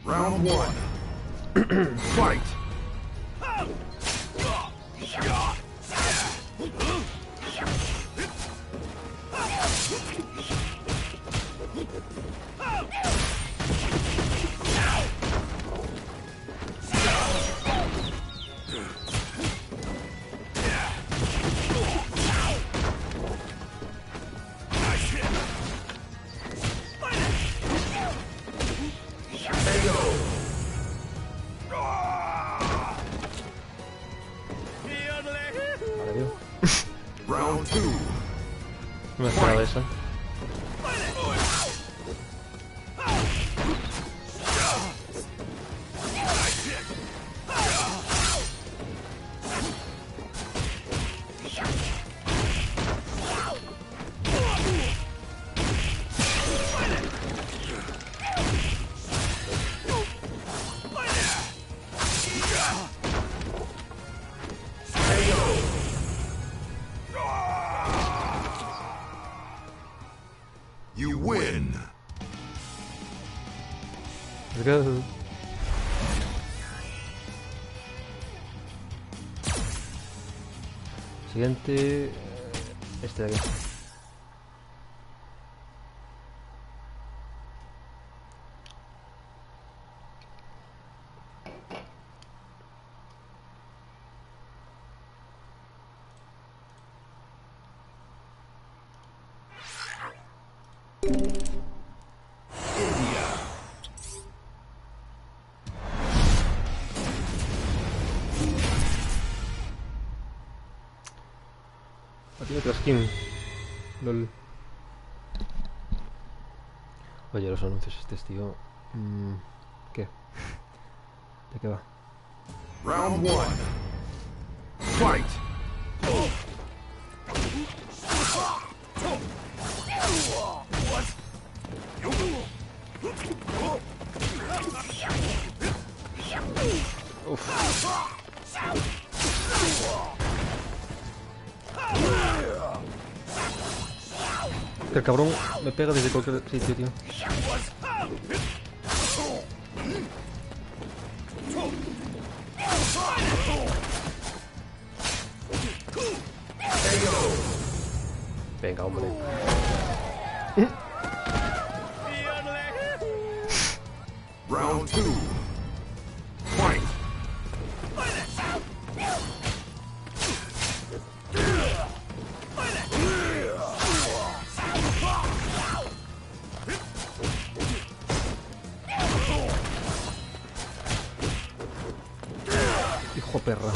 Round one. Fight. Round two. No me esperaba eso. You win. Let's go. Siguiente. Este de aquí. Tiene otra skin. LOL. Oye, los anuncios este tío. ¿Qué? ¿De qué va? Round one. Fight. El cabrón me pega desde cualquier sitio, tío. Venga, hombre. Round two. Fight. Hijo perra.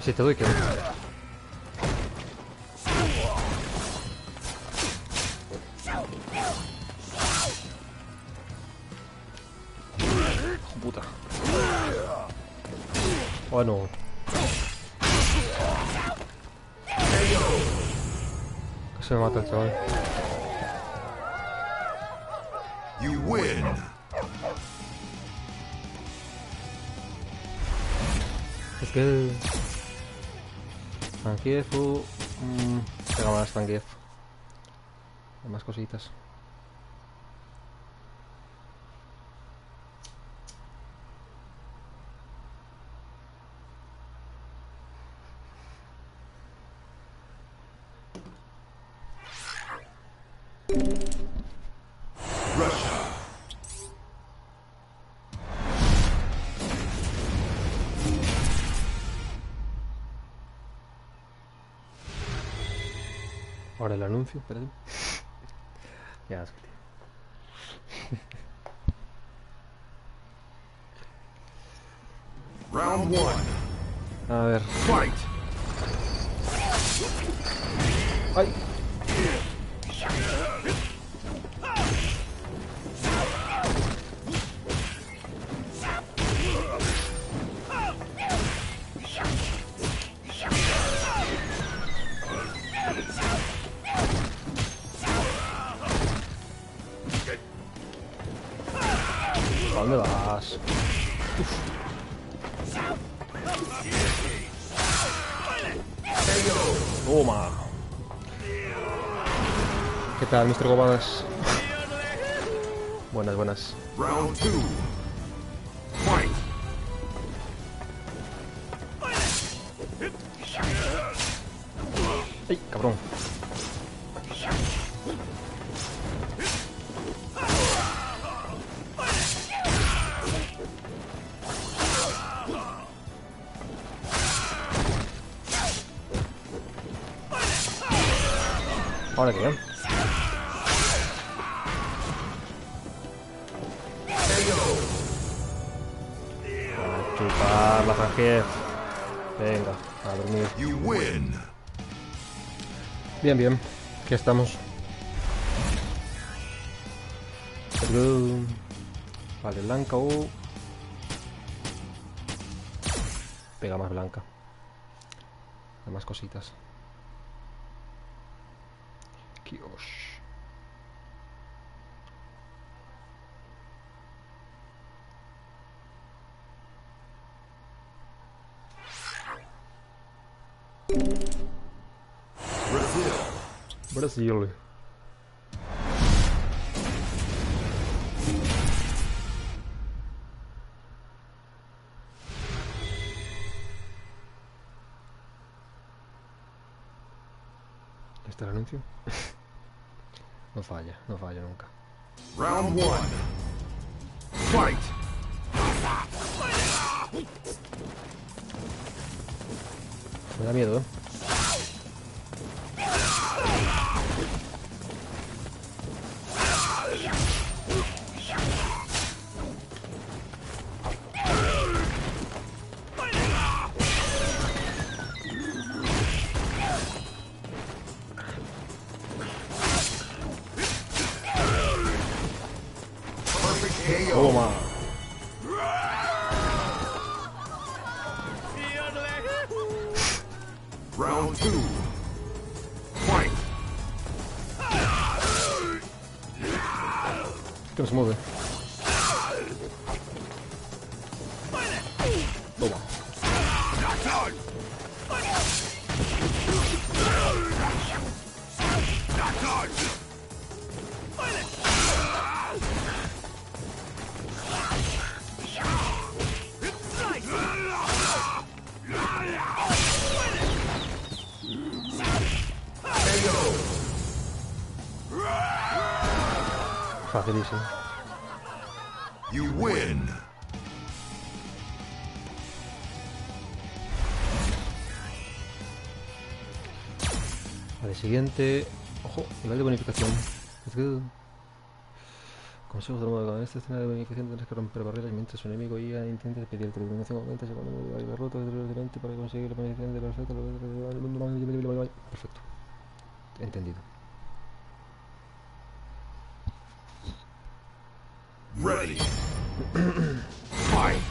Si te doy que... Puta. Oh no. Que se me mata el chaval. You win. Es que... Zangief pega más Zangief. Hay más cositas. Russia. Ahora el anuncio, espérate. Ya, es que tío. Round one. A ver. Fight. ¡Ay! ¿A dónde vas? KO. Toma. ¿Qué tal, Mr. Gobadas? Buenas, buenas. Round 2. Fight. ¡Ay, cabrón! Ahora qué. A chupar la Zangief. Venga, a dormir. You win. Bien, bien. Aquí estamos. Perdón. Vale, blanca o... Pega más blanca. Hay más cositas. Kiosh. Brasil. ¿Este es el anuncio? No falla nunca. Round 1. Fight. Me da miedo, ¿eh? Perfect KO. Toma. Round 2. Fight. Que no se mueve. Toma. Facilísimo. You win. Vale, siguiente. Ojo, nivel de bonificación. Let's go. Consejos de nuevo. En esta escena de bonificación tendrás que romper barreras mientras su enemigo ya intenta pedir tu iluminación. Aumenta segundo de roto de para conseguir la bonificación de perfecto. Perfecto. Entendido. Ready. Fight.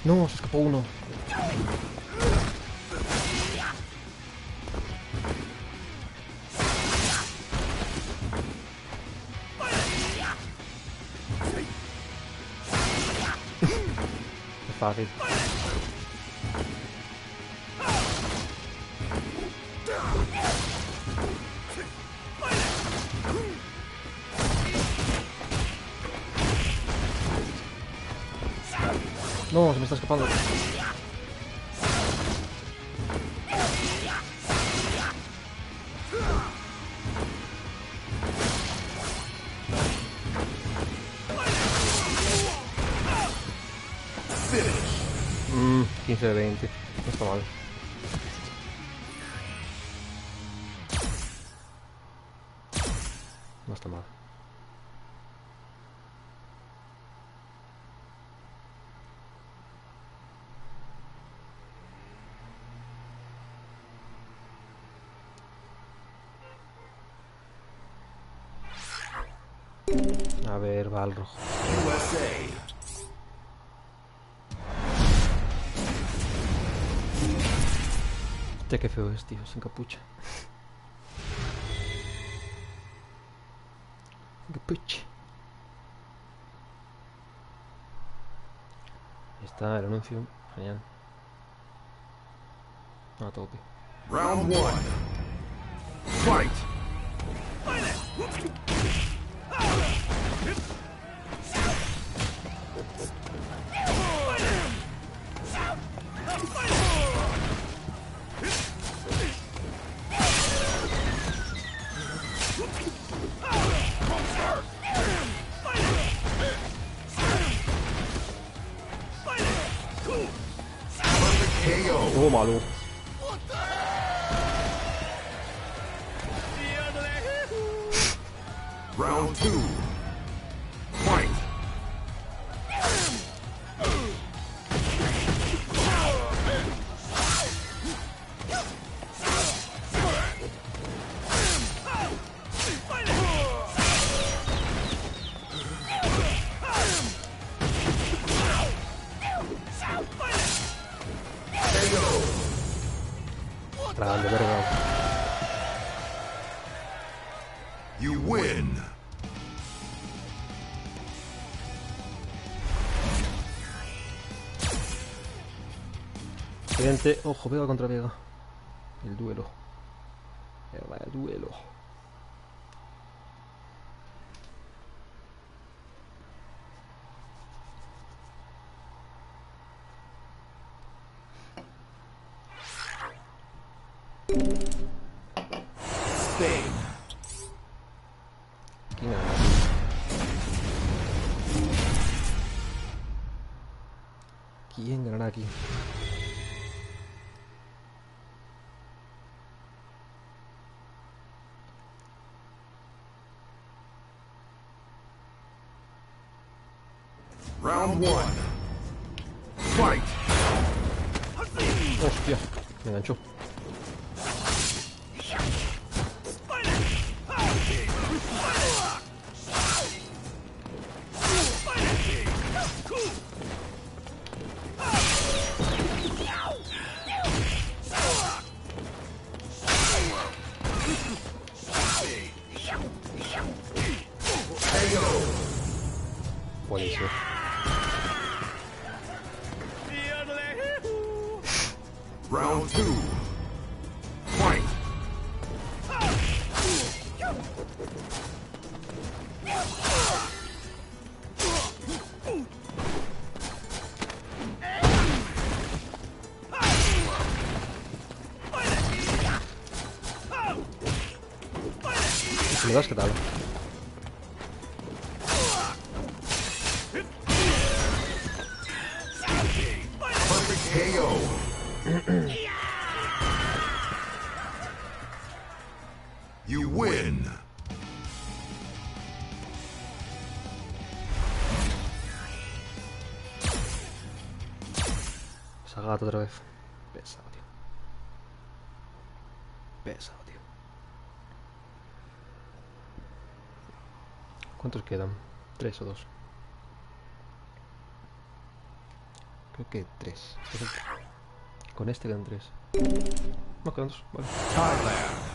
No, se escapó uno. Es fácil. No, se me está escapando. Finish. 15 de 20. No está mal. No está mal. A ver, va al rojo. USA. Hostia, qué feo es, tío, sin capucha. Sin capucha. Ahí está el anuncio. Genial. A tope. Round one. Fight! Oh, malo. Round two. Fight! Grande, verga. You win! Siguiente. Ojo, Vega contra Vega. El duelo. El duelo. Spain. ¿Quién gana? ¿Quién ganará aquí? Round one. Fight! Hostia, me enganchó. Buenísimo. Round two. Fight! Si me das, ¿qué tal? Perfect KO. You win! Sagato otra vez. Pesado, tío. Pesado, tío. ¿Cuántos quedan? ¿3 o 2? Creo que 3. Con este quedan 3. No, quedan 2. Vale. Thailand.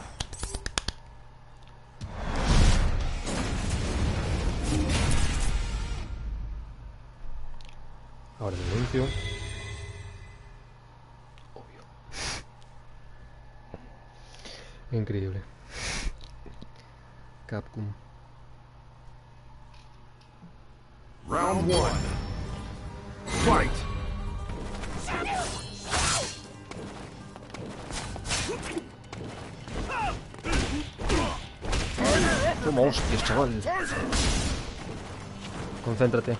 Ahora el anuncio. Obvio. Increíble. Capcom. Round one. Fight! Toma hostias, chaval. Concéntrate.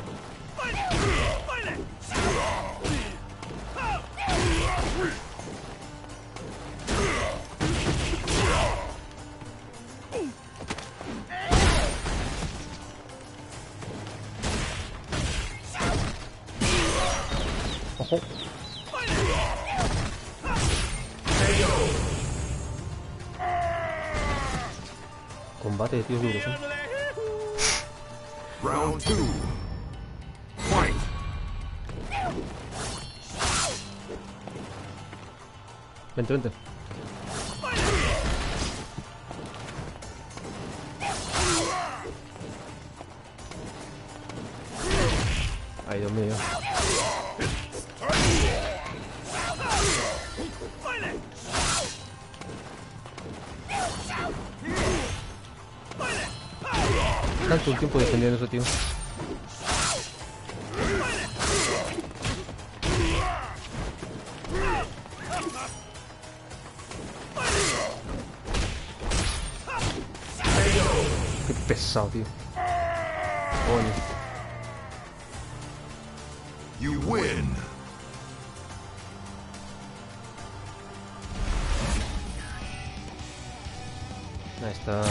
Ojo. Combate de tíos duros, ¿eh? Round two. Fight! Vente, vente. Ay, Dios mío. Tanto tiempo defendiendo eso, tío. Qué pesado, tío. Coño. You win. Ahí está.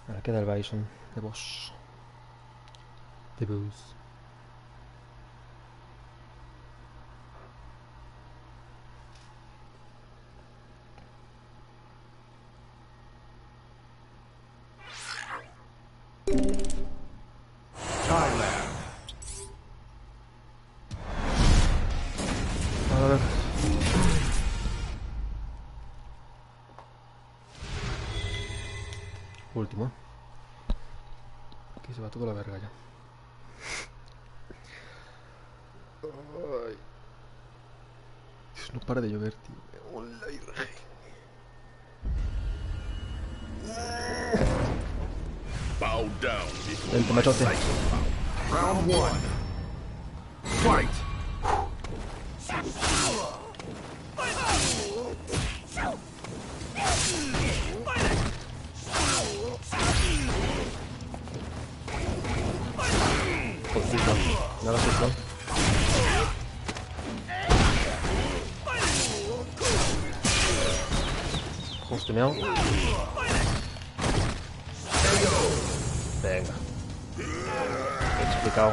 Ahora queda el Bison de boss. De boss. Thailand. A ver. Último. Aquí se va toda la verga ya. Ay. Dios, no para de llover, tío. Hola, virgen. Bow down before Vente, my machote. sight. Round one. Fight. Por puta. Nada susto. Hostemeado. Venga. Explicado.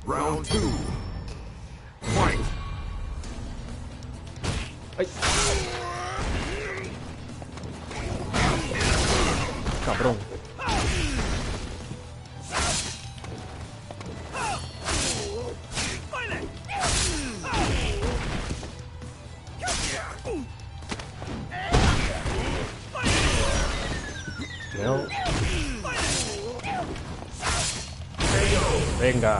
Round two. Fight. ¡Ay! Cabrón. No. Venga.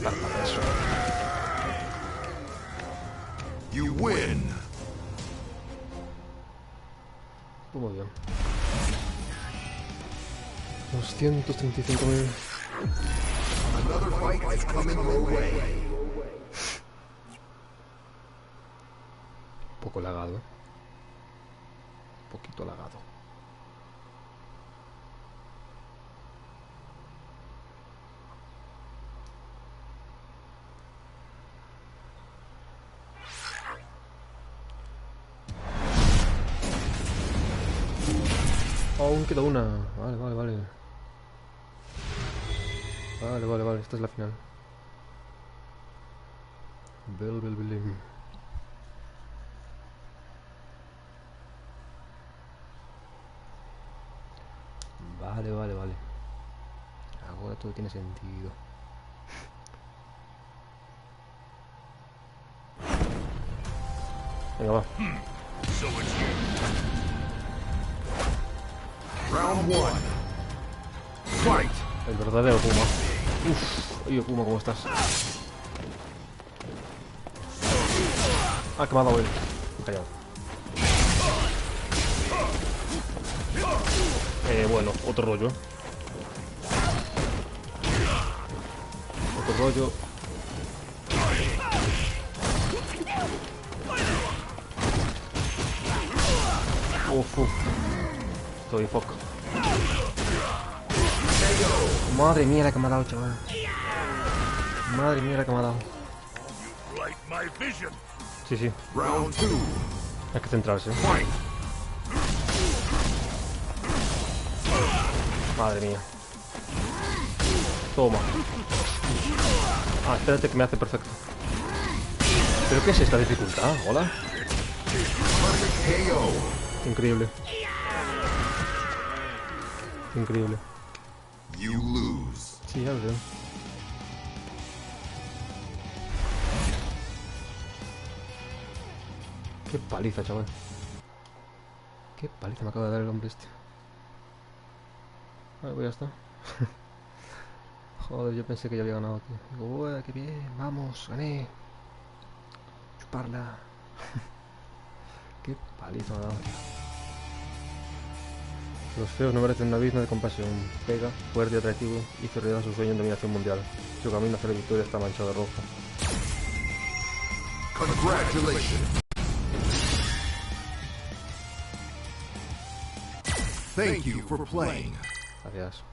Para eso. You win. Muy bien. 235.000. Another fight is coming your way. Un poco lagado. Un poquito lagado. Aún queda una. Vale, vale, vale. Vale, vale, vale. Esta es la final. Bel, bel, belín. Vale, vale, vale. Ahora todo tiene sentido. Venga, va. So it's you. Round one. Fight. El verdadero Puma. Uff, oye Puma, ¿cómo estás? Ah, que me ha dado él. Callado. Bueno, otro rollo. Otro rollo. Uf, uf. Estoy fuck. Madre mía la que me ha dado, chaval. Madre mía la que me ha dado. Like my vision. Sí, sí. Round two. Hay que centrarse. Fight. Madre mía. Toma. Ah, espérate que me hace perfecto. ¿Pero qué es esta dificultad? Hola. Perfect KO. Increíble. Increíble. You lose. Sí, ya lo veo. Qué paliza, chaval. Qué paliza me acaba de dar el hombre este. Vale, pues ya está. Joder, yo pensé que ya había ganado, tío. Digo, ué, qué bien, vamos, gané. Chuparla. Qué palizo me ha dado, tío. Los feos no merecen una digna de compasión. Pega, fuerte y atractivo, hizo realidad su sueño en dominación mundial. Su camino hacia la victoria está manchado de rojo. Congratulations. Thank you for playing. Gracias.